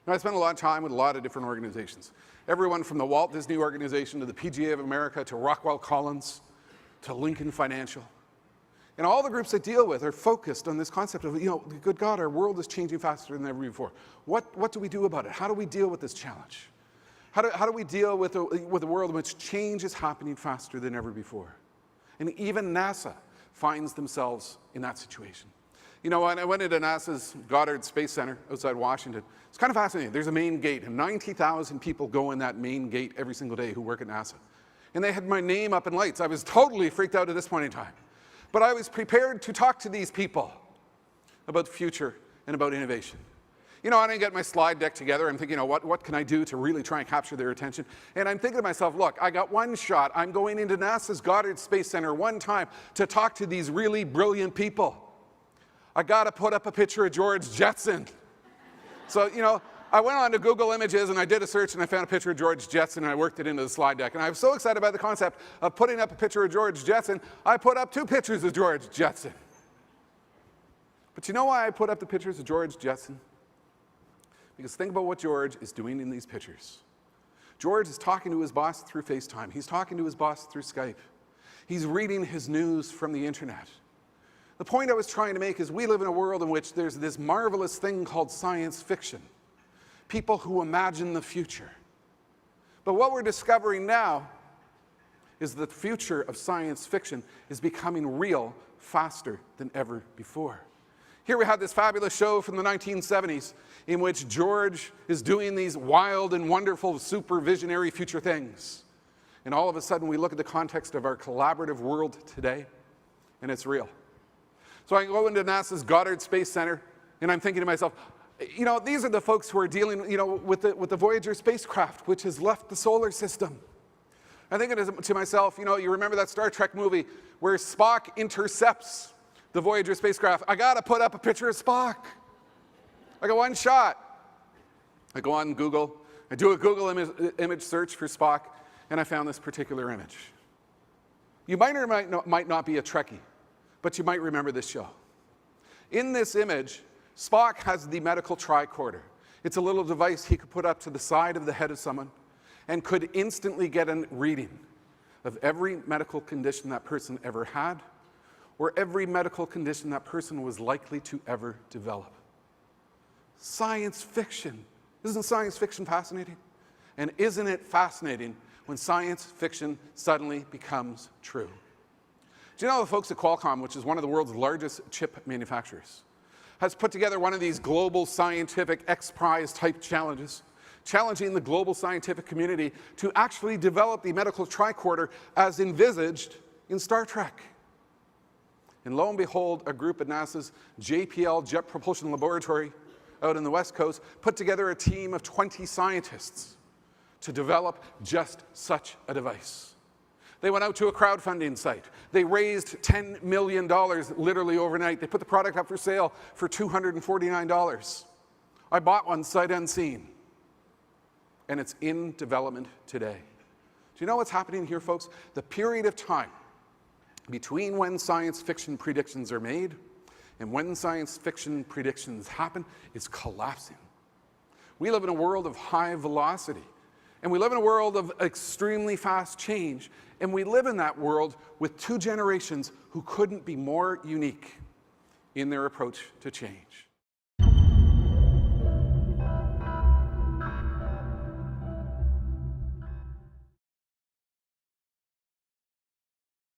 Now, I spent a lot of time with a lot of different organizations. Everyone from the Walt Disney Organization to the PGA of America to Rockwell Collins to Lincoln Financial. And all the groups I deal with are focused on this concept of, good God, our world is changing faster than ever before. What do we do about it? How do we deal with this challenge? How do we deal with a world in which change is happening faster than ever before? And even NASA finds themselves in that situation. When I went into NASA's Goddard Space Center outside Washington, it's kind of fascinating. There's a main gate, and 90,000 people go in that main gate every single day who work at NASA. And they had my name up in lights. I was totally freaked out at this point in time. But I was prepared to talk to these people about the future and about innovation. I didn't get my slide deck together. I'm thinking, what can I do to really try and capture their attention? And I'm thinking to myself, look, I got one shot. I'm going into NASA's Goddard Space Center one time to talk to these really brilliant people. I got to put up a picture of George Jetson. So, I went on to Google Images and I did a search and I found a picture of George Jetson and I worked it into the slide deck. And I was so excited about the concept of putting up a picture of George Jetson, I put up 2 pictures of George Jetson. But you know why I put up the pictures of George Jetson? Because think about what George is doing in these pictures. George is talking to his boss through FaceTime. He's talking to his boss through Skype. He's reading his news from the internet. The point I was trying to make is we live in a world in which there's this marvelous thing called science fiction. People who imagine the future. But what we're discovering now is that the future of science fiction is becoming real faster than ever before. Here we had this fabulous show from the 1970s in which George is doing these wild and wonderful super visionary future things. And all of a sudden we look at the context of our collaborative world today and it's real. So I go into NASA's Goddard Space Center and I'm thinking to myself, these are the folks who are dealing, with the Voyager spacecraft, which has left the solar system. I'm thinking to myself, you remember that Star Trek movie where Spock intercepts the Voyager spacecraft. I got to put up a picture of Spock. I got one shot. I go on Google. I do a Google image search for Spock, and I found this particular image. You might or might not be a Trekkie, but you might remember this show. In this image, Spock has the medical tricorder. It's a little device he could put up to the side of the head of someone and could instantly get a reading of every medical condition that person ever had or every medical condition that person was likely to ever develop. Science fiction. Isn't science fiction fascinating? And isn't it fascinating when science fiction suddenly becomes true? Do you know the folks at Qualcomm, which is one of the world's largest chip manufacturers, has put together one of these global scientific X Prize type challenges, challenging the global scientific community to actually develop the medical tricorder as envisaged in Star Trek. And lo and behold, a group at NASA's JPL Jet Propulsion Laboratory out in the West Coast put together a team of 20 scientists to develop just such a device. They went out to a crowdfunding site. They raised $10 million literally overnight. They put the product up for sale for $249. I bought one sight unseen. And it's in development today. Do you know what's happening here, folks? The period of time between when science fiction predictions are made and when science fiction predictions happen is collapsing. We live in a world of high velocity. And we live in a world of extremely fast change. And we live in that world with 2 generations who couldn't be more unique in their approach to change.